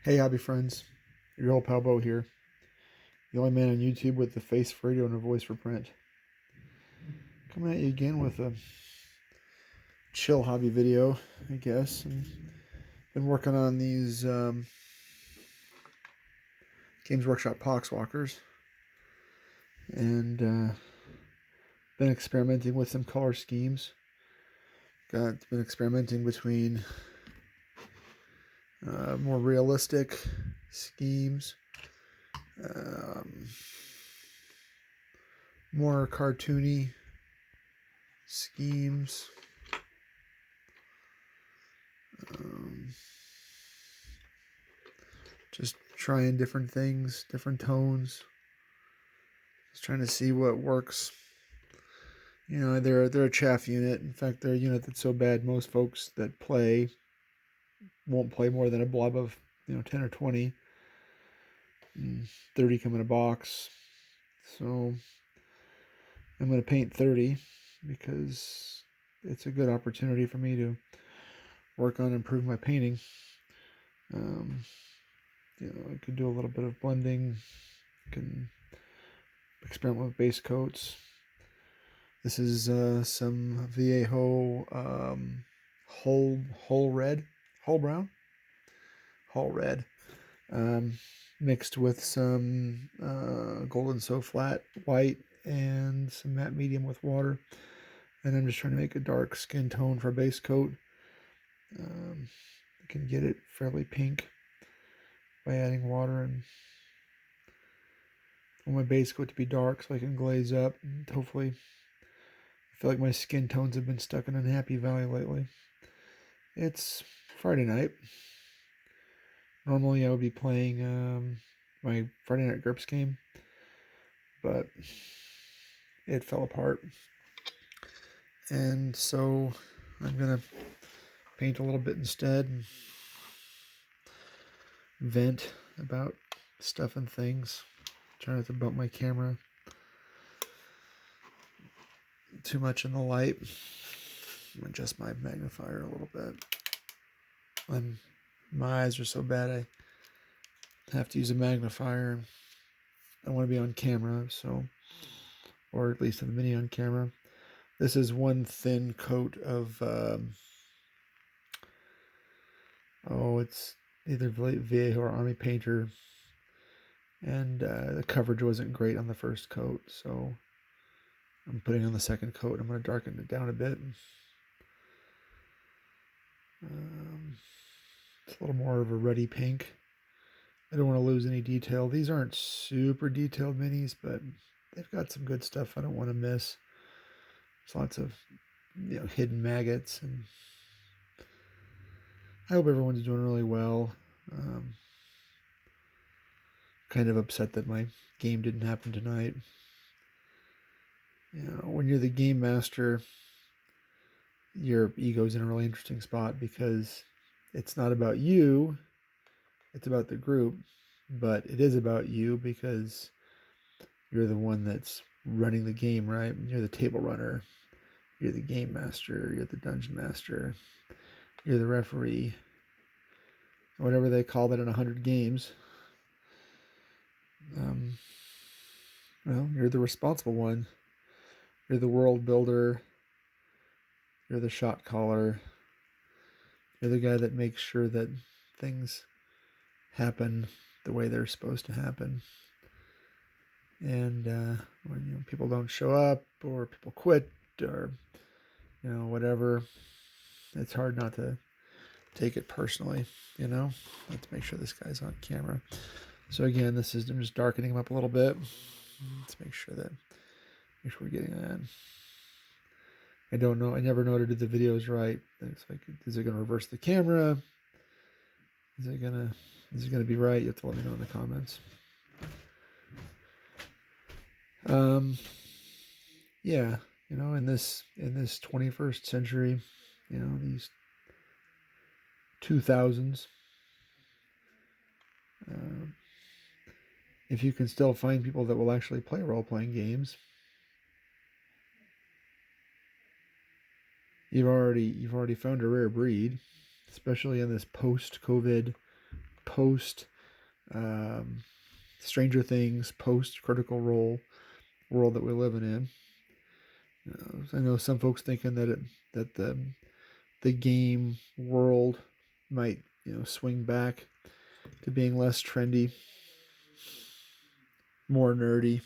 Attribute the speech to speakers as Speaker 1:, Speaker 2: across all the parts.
Speaker 1: Hey, hobby friends. Your old pal Bo here. The only man on YouTube with the face for radio and a voice for print. Coming at you again with a chill hobby video, I guess. And been working on these Games Workshop Poxwalkers. And been experimenting with some color schemes. Been experimenting between more realistic schemes, more cartoony schemes, just trying different things, different tones, just trying to see what works. You know, they're a chaff unit. In fact, they're a unit that's so bad most folks that play won't play more than a blob of 10 or 20. 30 come in a box. So I'm going to paint 30 because it's a good opportunity for me to work on improving my painting. I could do a little bit of blending. Can experiment with base coats. This is some Viejo whole red, mixed with some golden so flat white and some matte medium with water. And I'm just trying to make a dark skin tone for a base coat. I can get it fairly pink by adding water, and I want my base coat to be dark so I can glaze up. And hopefully, I feel like my skin tones have been stuck in an unhappy valley lately. It's Friday night. Normally I would be playing my Friday night GURPS game, but it fell apart. And so I'm going to paint a little bit instead and vent about stuff and things. Try not to bump my camera too much in the light. Adjust my magnifier a little bit. My eyes are so bad I have to use a magnifier. I want to be on camera, or at least in the mini on camera. This is one thin coat of it's either Viejo or Army Painter, and the coverage wasn't great on the first coat, so I'm putting on the second coat. I'm going to darken it down a bit. It's a little more of a ruddy pink. I don't want to lose any detail. These aren't super detailed minis, but they've got some good stuff I don't want to miss. There's lots of hidden maggots, and I hope everyone's doing really well. Kind of upset that my game didn't happen tonight. When you're the game master, your ego's in a really interesting spot because it's not about you, it's about the group, but it is about you because you're the one that's running the game, right? You're the table runner, you're the game master, you're the dungeon master, you're the referee, whatever they call that in 100 games. Well, you're the responsible one. You're the world builder. You're the shot caller. You're the guy that makes sure that things happen the way they're supposed to happen. And when people don't show up or people quit or whatever, it's hard not to take it personally. Let's make sure this guy's on camera. So again, this is, I'm just darkening him up a little bit. Let's make sure we're getting that. I don't know. I never know to do the videos right. It's like, is it going to reverse the camera? Is it gonna be right? You have to let me know in the comments. Yeah, in this 21st century, these 2000s, if you can still find people that will actually play role-playing games, you've already found a rare breed, especially in this post-COVID post Stranger Things, post Critical Role world that we're living in. I know some folks thinking that the game world might swing back to being less trendy, more nerdy,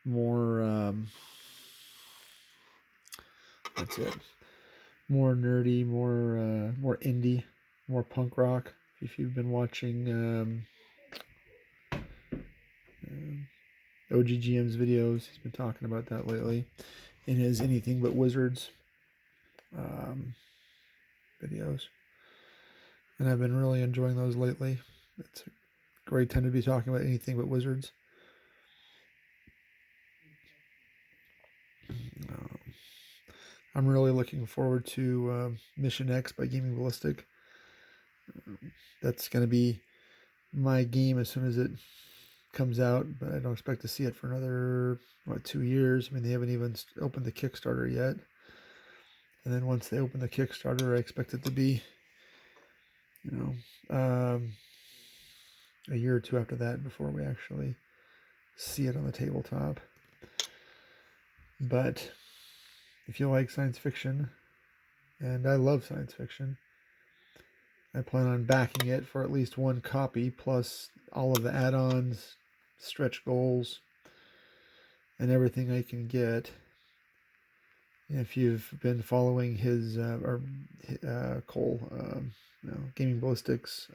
Speaker 1: more that's it, more nerdy, more indie, more punk rock. If you've been watching OGGM's videos, he's been talking about that lately in his Anything But Wizards videos, and I've been really enjoying those lately. It's a great time to be talking about anything but wizards. I'm really looking forward to Mission X by Gaming Ballistic. That's going to be my game as soon as it comes out, but I don't expect to see it for another 2 years. I mean, they haven't even opened the Kickstarter yet, and then once they open the Kickstarter, I expect it to be a year or two after that before we actually see it on the tabletop. But if you like science fiction, and I love science fiction, I plan on backing it for at least one copy, plus all of the add-ons, stretch goals, and everything I can get. If you've been following his Cole, Gaming Ballistics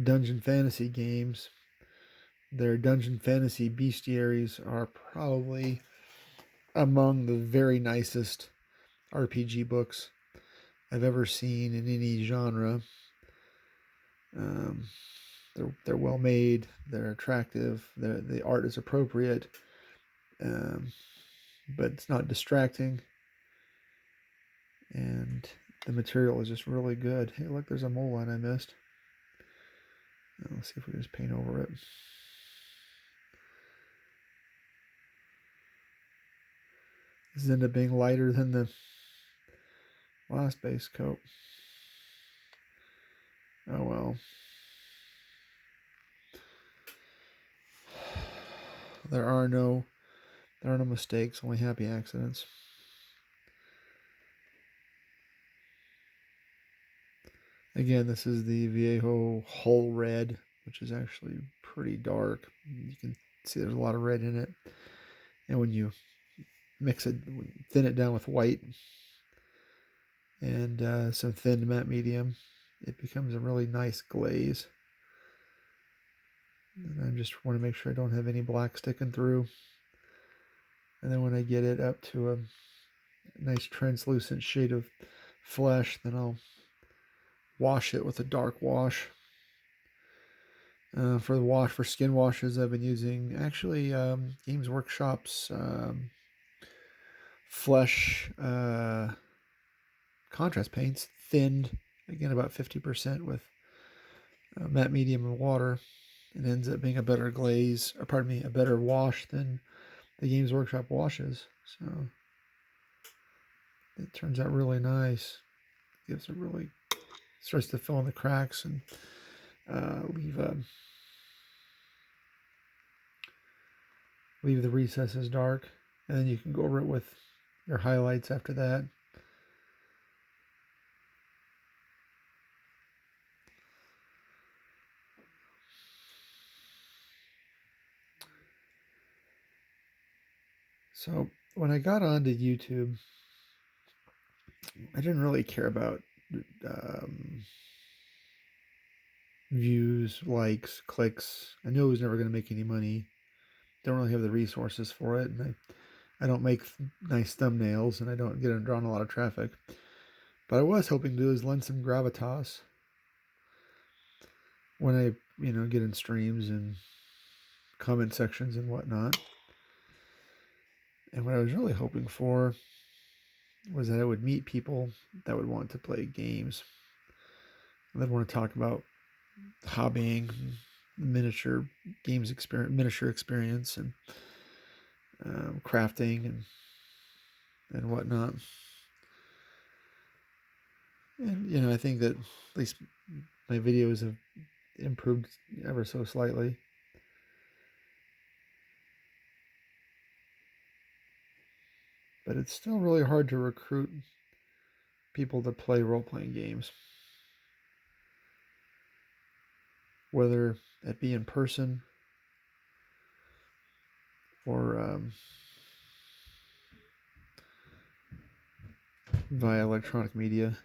Speaker 1: Dungeon Fantasy games, their Dungeon Fantasy bestiaries are probably among the very nicest RPG books I've ever seen in any genre. They're well made, they're attractive, the art is appropriate, but it's not distracting, and the material is just really good. Hey, look, there's a mole line I missed. Let's see if we can just paint over it. This ended up being lighter than the last base coat. Oh well. There are no mistakes, only happy accidents. Again, this is the Viejo Hull Red, which is actually pretty dark. You can see there's a lot of red in it. And when you mix it, thin it down with white and some thin matte medium, it becomes a really nice glaze. And I just want to make sure I don't have any black sticking through. And then when I get it up to a nice translucent shade of flesh, then I'll wash it with a dark wash. For skin washes, I've been using actually Games Workshop's Flesh contrast paints, thinned again about 50% with matte medium and water. It ends up being a better glaze, or pardon me, a better wash than the Games Workshop washes. So it turns out really nice. Gives it really starts to fill in the cracks and leave the recesses dark, and then you can go over it with your highlights after that. So when I got onto YouTube, I didn't really care about views, likes, clicks. I knew I was never going to make any money. Don't really have the resources for it, and I don't make nice thumbnails, and I don't get drawn a lot of traffic. But I was hoping to do is lend some gravitas when I get in streams and comment sections and whatnot. And what I was really hoping for was that I would meet people that would want to play games. They'd want to talk about hobbying, miniature games experience, miniature experience, and crafting and whatnot. And I think that at least my videos have improved ever so slightly. But it's still really hard to recruit people to play role-playing games, whether it be in person or via electronic media,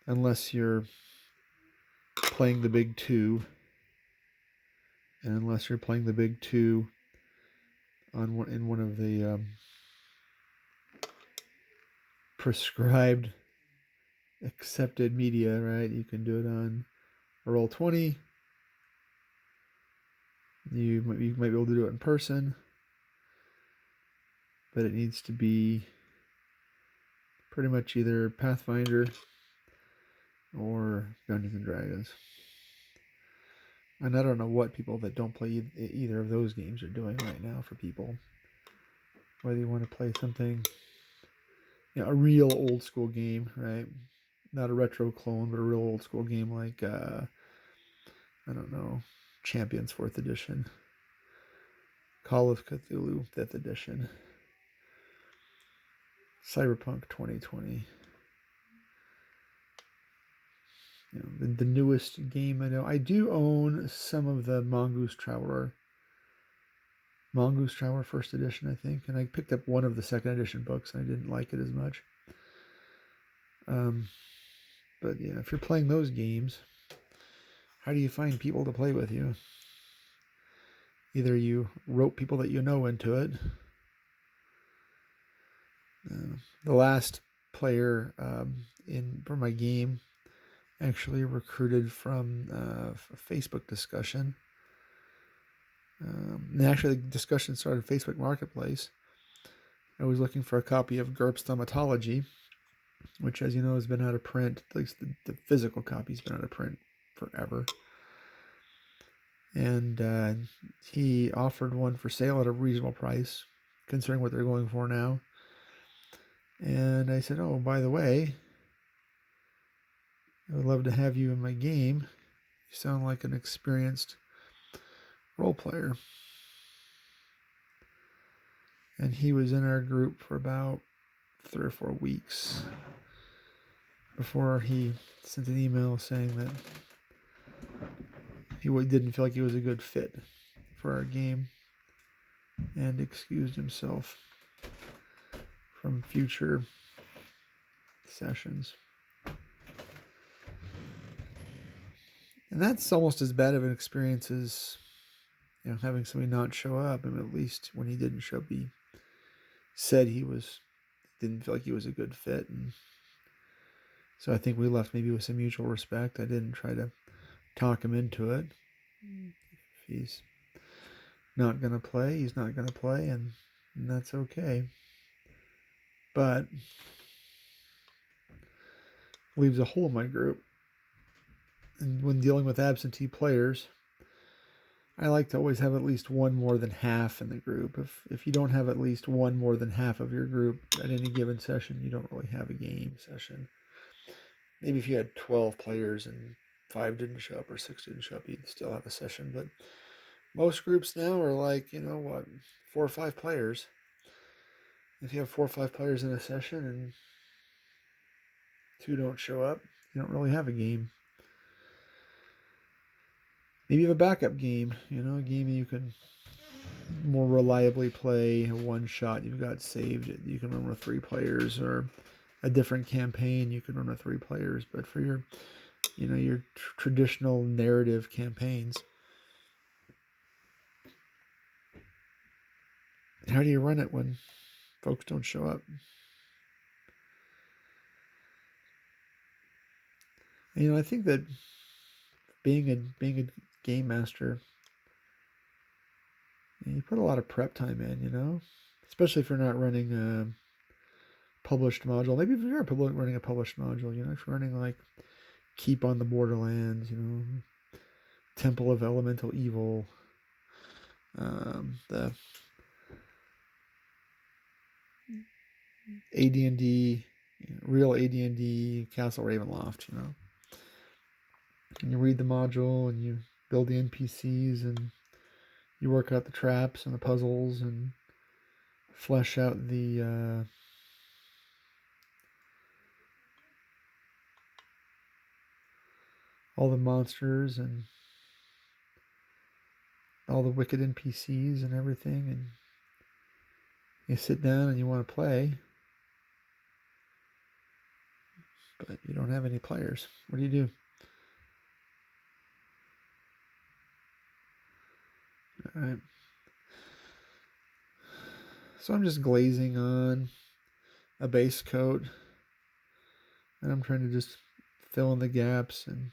Speaker 1: unless you're playing the big two, and unless you're playing the big two in one of the prescribed accepted media, right? You can do it on Roll20. You might be able to do it in person, but it needs to be pretty much either Pathfinder or Dungeons and Dragons. And I don't know what people that don't play either of those games are doing right now for people. Whether you want to play something, a real old school game, right? Not a retro clone, but a real old school game like, I don't know, Champions 4th Edition, Call of Cthulhu 5th Edition, Cyberpunk 2020. The newest game I know. I do own some of the Mongoose Traveler 1st Edition, I think, and I picked up one of the 2nd Edition books, and I didn't like it as much. But yeah, if you're playing those games, how do you find people to play with you? Either you rope people that you know into it. The last player for my game actually recruited from a Facebook discussion. And actually, the discussion started Facebook Marketplace. I was looking for a copy of GURPS Thaumatology, which, as you know, has been out of print. At least the physical copy's been out of print forever. And he offered one for sale at a reasonable price, considering what they're going for now. And I said, oh, by the way, I would love to have you in my game. You sound like an experienced role player. And he was in our group for about 3 or 4 weeks before he sent an email saying that he didn't feel like he was a good fit for our game and excused himself from future sessions. And that's almost as bad of an experience as having somebody not show up. And at least when he didn't show up, he said he didn't feel like he was a good fit. And so I think we left maybe with some mutual respect. I didn't try to talk him into it. If he's not going to play, he's not going to play, and that's okay. But leaves a hole in my group. And when dealing with absentee players, I like to always have at least one more than half in the group. If you don't have at least one more than half of your group at any given session, you don't really have a game session. Maybe if you had 12 players and 5 didn't show up or 6 didn't show up, you'd still have a session. But most groups now are like, 4 or 5 players. If you have 4 or 5 players in a session and 2 don't show up, you don't really have a game. Maybe you have a backup game, a game you can more reliably play, a one shot you've got saved. You can run with 3 players, or a different campaign you can run with 3 players. But for your traditional narrative campaigns, how do you run it when folks don't show up? I think that being a game master, you put a lot of prep time in, especially if you're not running a published module. Maybe if you're running a published module, if you're running like Keep on the Borderlands, Temple of Elemental Evil, the AD&D real AD&D Castle Ravenloft, you know. And you read the module and you build the NPCs and you work out the traps and the puzzles and flesh out the all the monsters and all the wicked NPCs and everything, and you sit down and you want to play, but you don't have any players. What do you do? All right. So I'm just glazing on a base coat, and I'm trying to just fill in the gaps and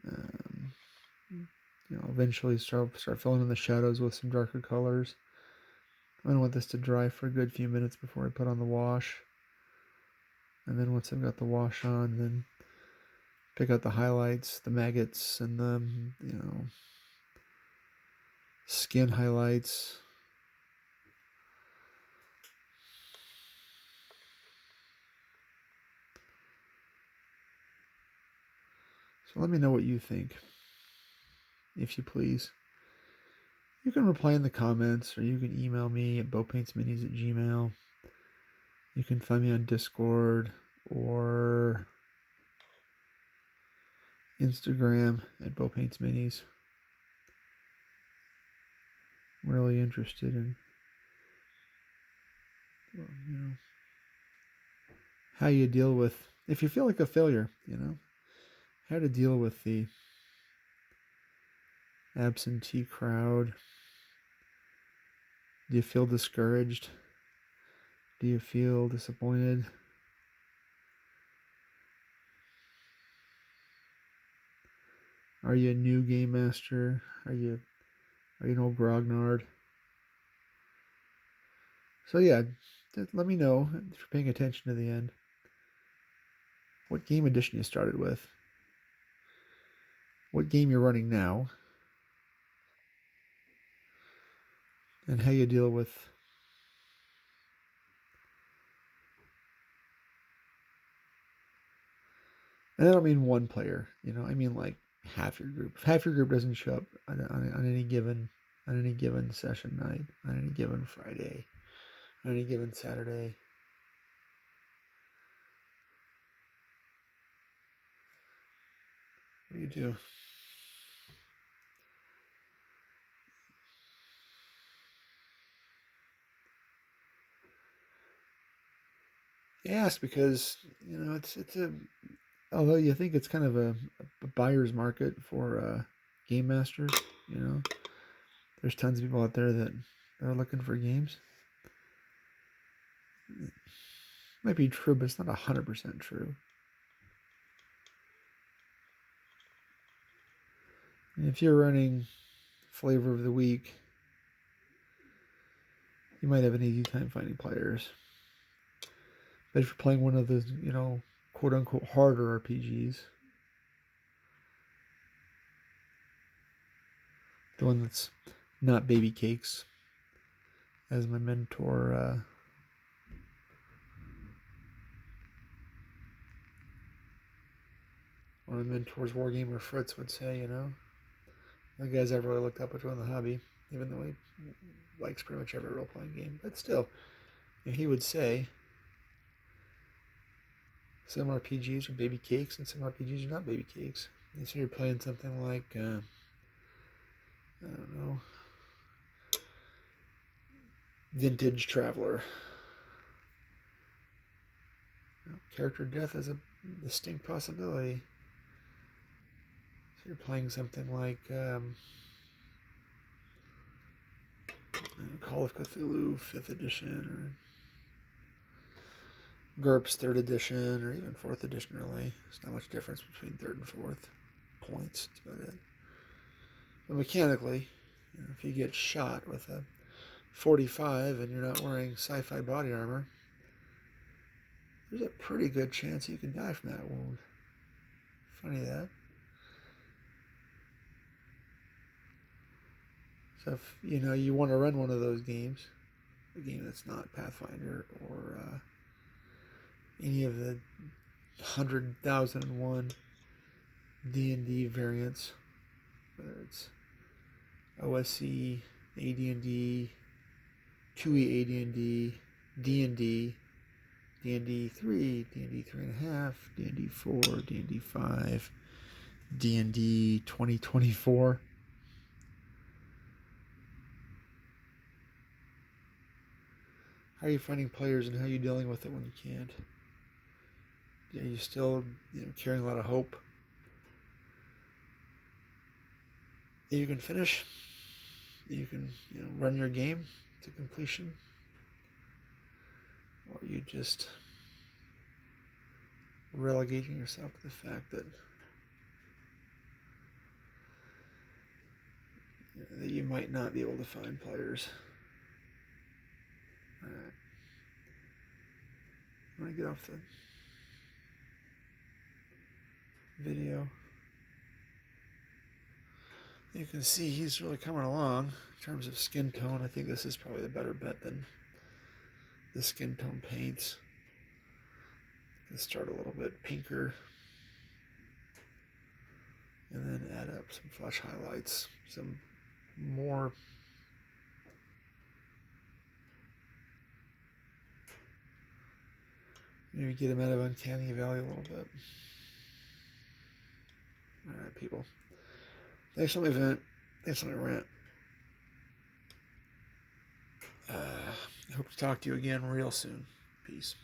Speaker 1: um, eventually start filling in the shadows with some darker colors. I don't want this to dry for a good few minutes before I put on the wash. And then once I've got the wash on, then pick out the highlights, the maggots, and the skin highlights. So let me know what you think, if you please. You can reply in the comments, or you can email me at bowpaintsminis@gmail.com. You can find me on Discord or Instagram at bowpaintsminis. I'm really interested in how you deal with, if you feel like a failure, how to deal with the absentee crowd. Do you feel discouraged? Do you feel disappointed? Are you a new game master? Are you an old grognard? So yeah, let me know if you're paying attention to the end. What game edition you started with? What game you're running now? And how you deal with and I don't mean one player, I mean like half your group. If half your group doesn't show up on any given session night, on any given Friday, on any given Saturday, what do you do? Yes, because it's a although you think it's kind of a buyer's market for game masters, there's tons of people out there that are looking for games. It might be true, but it's not 100% true. And if you're running Flavor of the Week, you might have an easy time finding players. But if you're playing one of those, quote unquote harder RPGs, the one that's not baby cakes, as my mentor, one of my mentors, Wargamer Fritz, would say, the guys I've really looked up to in the hobby, even though he likes pretty much every role-playing game. But still, he would say some RPGs are baby cakes and some RPGs are not baby cakes. And so you're playing something like, I don't know, Vintage Traveler. Character death is a distinct possibility. So you're playing something like Call of Cthulhu 5th edition, or GURPS 3rd edition, or even 4th edition, really. There's not much difference between 3rd and 4th points. That's about it. But mechanically, if you get shot with a 45 and you're not wearing sci-fi body armor, there's a pretty good chance you can die from that wound. Funny that. So if you want to run one of those games, a game that's not Pathfinder or any of the 100,001 D&D variants, whether it's OSC, AD&D, 2E AD&D, D&D, D&D 3, D&D 3.5, D&D 4, D&D 5, D&D 2024. How are you finding players and how are you dealing with it when you can't? Are you still carrying a lot of hope that you can finish? That you can run your game to completion? Or are you just relegating yourself to the fact that you might not be able to find players? Alright. I'm going to get off the video. You can see he's really coming along in terms of skin tone. I think this is probably the better bet than the skin tone paints. Let's start a little bit pinker and then add up some flesh highlights, some more maybe get him out of uncanny valley a little bit. Alright, people. Thanks for my event. Thanks for my rant. I hope to talk to you again real soon. Peace.